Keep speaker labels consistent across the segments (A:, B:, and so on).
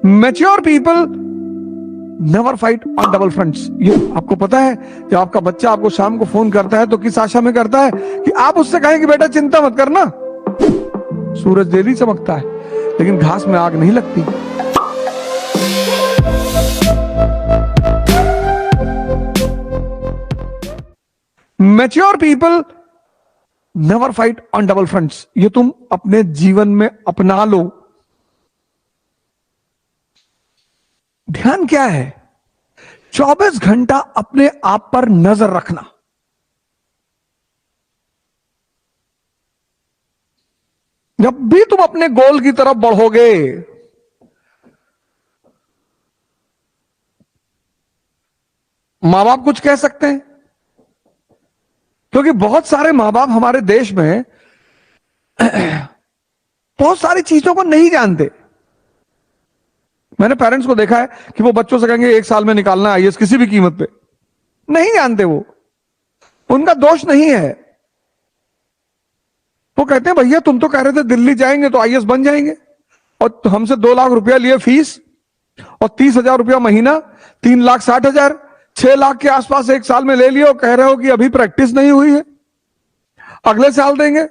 A: Mature people never fight on double fronts. ये आपको पता है, जब आपका बच्चा आपको शाम को फोन करता है तो किस आशा में करता है कि आप उससे कहें कि बेटा चिंता मत करना, सूरज डेली चमकता है लेकिन घास में आग नहीं लगती। Mature people never fight on double fronts. ये तुम अपने जीवन में अपना लो। ध्यान क्या है? 24 घंटा अपने आप पर नजर रखना। जब भी तुम अपने गोल की तरफ बढ़ोगे, मां बाप कुछ कह सकते हैं, क्योंकि बहुत सारे मां बाप हमारे देश में बहुत सारी चीजों को नहीं जानते। मैंने पेरेंट्स को देखा है कि वो बच्चों से कहेंगे 1 साल में निकालना है आईएएस किसी भी कीमत पे। नहीं जानते, वो उनका दोष नहीं है। वो कहते हैं भैया तुम तो कह रहे थे दिल्ली जाएंगे तो आईएएस बन जाएंगे, और हमसे 2 लाख रुपया लिए फीस और 30,000 रुपया महीना, 3,60,000, 6 लाख के आसपास 1 साल में ले लिया और कह रहे हो कि अभी प्रैक्टिस नहीं हुई है, अगले साल देंगे।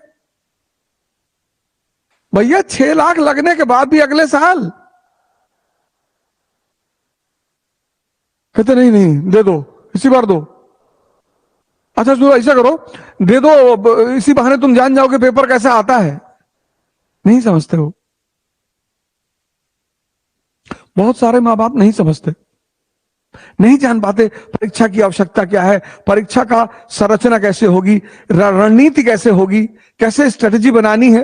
A: भैया 6 लाख लगने के बाद भी अगले साल कहते नहीं नहीं दे दो, इसी बार दो। अच्छा तो ऐसा करो, दे दो, इसी बहाने तुम जान जाओगे पेपर कैसा आता है। नहीं समझते हो, बहुत सारे मां बाप नहीं समझते, नहीं जान पाते परीक्षा की आवश्यकता क्या है, परीक्षा का संरचना कैसे होगी, रणनीति कैसे होगी, कैसे स्ट्रेटेजी बनानी है।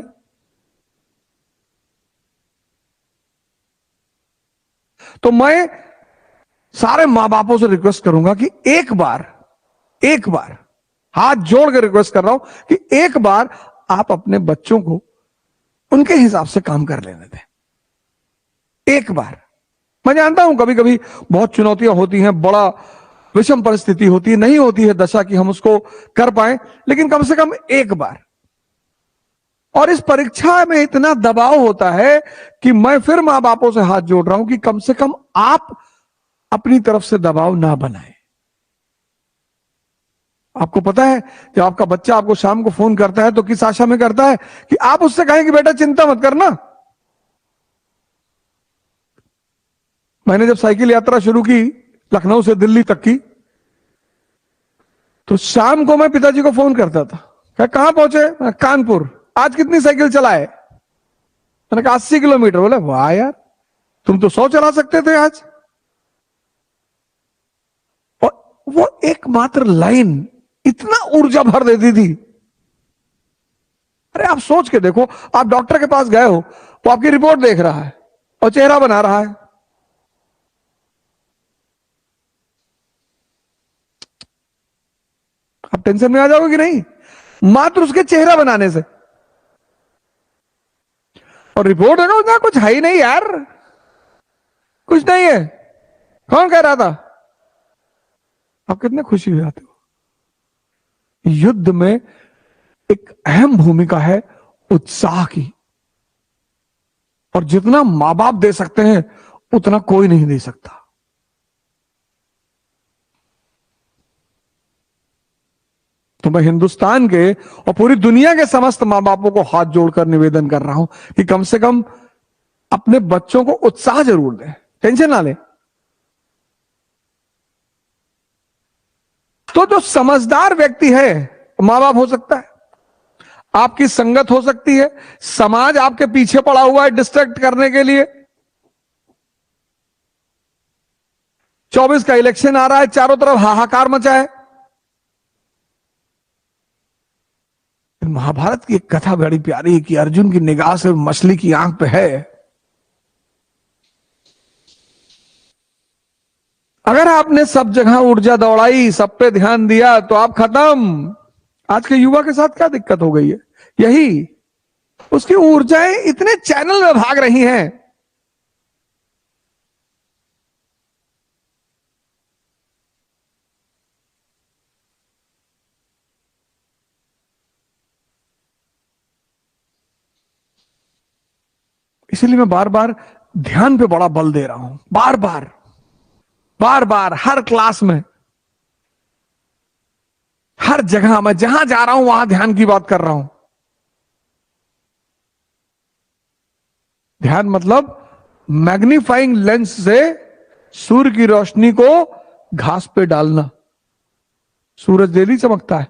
A: तो मैं सारे मां बापों से रिक्वेस्ट करूंगा कि एक बार हाथ जोड़ कर रिक्वेस्ट कर रहा हूं कि एक बार आप अपने बच्चों को उनके हिसाब से काम कर लेने दें। एक बार, मैं जानता हूं कभी कभी बहुत चुनौतियां होती हैं, बड़ा विषम परिस्थिति होती है, नहीं होती है दशा कि हम उसको कर पाए, लेकिन कम से कम एक बार। और इस परीक्षा में इतना दबाव होता है कि मैं फिर मां बापों से हाथ जोड़ रहा हूं कि कम से कम आप अपनी तरफ से दबाव ना बनाएं। आपको पता है, जब आपका बच्चा आपको शाम को फोन करता है तो किस आशा में करता है कि आप उससे कहें कि बेटा चिंता मत करना। मैंने जब साइकिल यात्रा शुरू की लखनऊ से दिल्ली तक की, तो शाम को मैं पिताजी को फोन करता था, कहां पहुंचे? कानपुर। आज कितनी साइकिल चलाए? मैंने कहा 80 किलोमीटर। बोले वाह यार, तुम तो 100 चला सकते थे आज। और वो एकमात्र लाइन इतना ऊर्जा भर देती थी। अरे आप सोच के देखो, आप डॉक्टर के पास गए हो, वो आपकी रिपोर्ट देख रहा है और चेहरा बना रहा है। आप टेंशन में आ जाओगे कि नहीं, मात्र उसके चेहरा बनाने से। और रिपोर्ट है ना, कुछ है ही नहीं यार, कुछ नहीं है, कौन कह रहा था? आप कितने खुशी हो जाते हो। युद्ध में एक अहम भूमिका है उत्साह की, और जितना मां बाप दे सकते हैं उतना कोई नहीं दे सकता। तो मैं हिंदुस्तान के और पूरी दुनिया के समस्त मां बापों को हाथ जोड़कर निवेदन कर रहा हूं कि कम से कम अपने बच्चों को उत्साह जरूर दें, टेंशन ना लें। तो जो समझदार व्यक्ति है, मां बाप हो सकता है, आपकी संगत हो सकती है, समाज आपके पीछे पड़ा हुआ है डिस्ट्रैक्ट करने के लिए। 24 का इलेक्शन आ रहा है, चारों तरफ हाहाकार मचा है। महाभारत की एक कथा बड़ी प्यारी है कि अर्जुन की निगाह से मछली की आंख पे है। अगर आपने सब जगह ऊर्जा दौड़ाई, सब पे ध्यान दिया, तो आप खत्म। आज के युवा के साथ क्या दिक्कत हो गई है? यही, उसकी ऊर्जाएं इतने चैनल में भाग रही हैं। इसीलिए मैं बार बार ध्यान पे बड़ा बल दे रहा हूं, बार बार बार बार, हर क्लास में, हर जगह, मैं जहां जा रहा हूं वहां ध्यान की बात कर रहा हूं। ध्यान मतलब मैग्नीफाइंग लेंस से सूर्य की रोशनी को घास पे डालना। सूरज डेली चमकता है,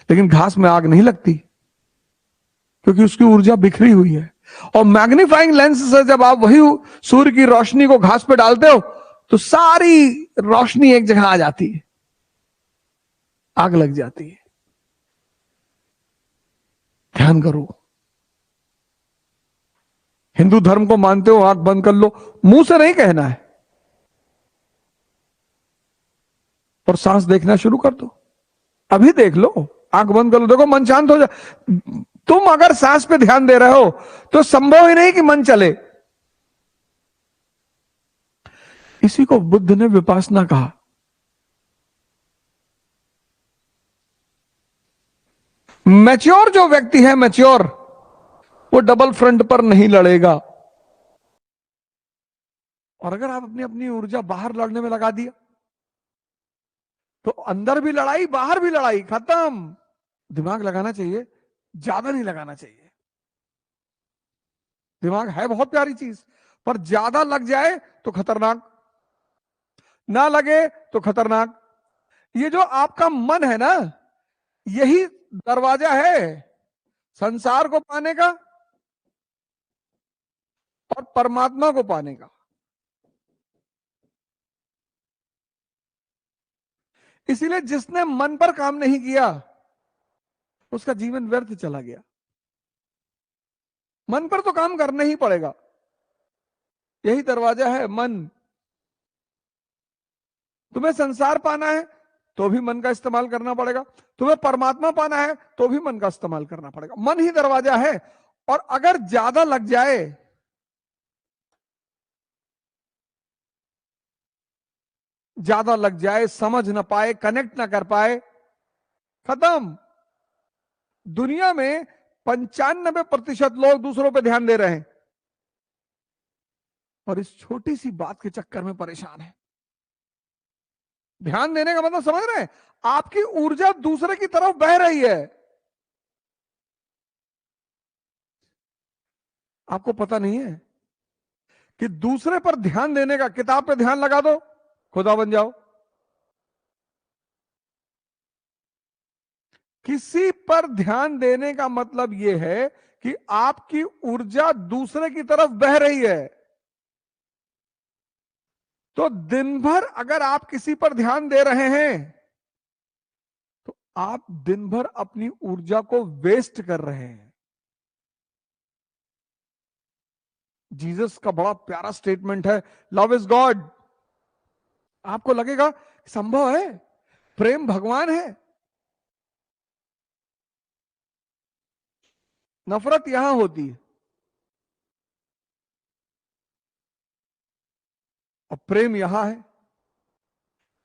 A: लेकिन घास में आग नहीं लगती, क्योंकि उसकी ऊर्जा बिखरी हुई है। और मैग्नीफाइंग लेंस से जब आप वही सूर्य की रोशनी को घास पे डालते हो, तो सारी रोशनी एक जगह आ जाती है, आग लग जाती है। ध्यान करो। हिंदू धर्म को मानते हो, आंख बंद कर लो, मुंह से नहीं कहना है, और सांस देखना शुरू कर दो। अभी देख लो, आंख बंद कर लो, देखो मन शांत हो जाए। तुम अगर सांस पे ध्यान दे रहे हो तो संभव ही नहीं कि मन चले। इसी को बुद्ध ने विपासना कहा। मैच्योर जो व्यक्ति है, मैच्योर, वो डबल फ्रंट पर नहीं लड़ेगा। और अगर आप अपनी अपनी ऊर्जा बाहर लड़ने में लगा दिया, तो अंदर भी लड़ाई, बाहर भी लड़ाई, खत्म। दिमाग लगाना चाहिए, ज्यादा नहीं लगाना चाहिए। दिमाग है बहुत प्यारी चीज, पर ज्यादा लग जाए तो खतरनाक, ना लगे तो खतरनाक। ये जो आपका मन है ना, यही दरवाजा है संसार को पाने का और परमात्मा को पाने का। इसीलिए जिसने मन पर काम नहीं किया, उसका जीवन व्यर्थ चला गया। मन पर तो काम करना ही पड़ेगा, यही दरवाजा है मन। तुम्हें संसार पाना है तो भी मन का इस्तेमाल करना पड़ेगा, तुम्हें परमात्मा पाना है तो भी मन का इस्तेमाल करना पड़ेगा। मन ही दरवाजा है। और अगर ज्यादा लग जाए, ज्यादा लग जाए, समझ ना पाए, कनेक्ट ना कर पाए, खत्म। दुनिया में 95% लोग दूसरों पे ध्यान दे रहे हैं, और इस छोटी सी बात के चक्कर में परेशान है। ध्यान देने का मतलब समझ रहे हैं? आपकी ऊर्जा दूसरे की तरफ बह रही है, आपको पता नहीं है कि दूसरे पर ध्यान देने का, किताब पे ध्यान लगा दो, खुदा बन जाओ। किसी पर ध्यान देने का मतलब यह है कि आपकी ऊर्जा दूसरे की तरफ बह रही है। तो दिन भर अगर आप किसी पर ध्यान दे रहे हैं, तो आप दिन भर अपनी ऊर्जा को वेस्ट कर रहे हैं। जीसस का बड़ा प्यारा स्टेटमेंट है, लव इज गॉड। आपको लगेगा संभव है, प्रेम भगवान है। नफरत यहां होती है और प्रेम यहां है।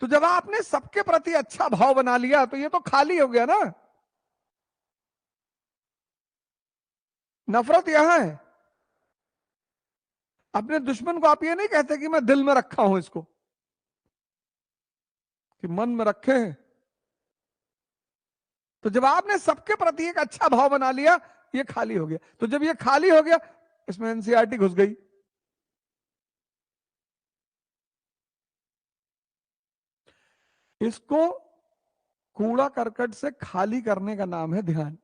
A: तो जब आपने सबके प्रति अच्छा भाव बना लिया, तो ये तो खाली हो गया ना। नफरत यहां है। अपने दुश्मन को आप ये नहीं कहते कि मैं दिल में रखा हूं इसको, कि मन में रखे हैं। तो जब आपने सबके प्रति एक अच्छा भाव बना लिया, ये खाली हो गया। तो जब ये खाली हो गया, इसमें एनसीईआरटी घुस गई। इसको कूड़ा करकट से खाली करने का नाम है ध्यान।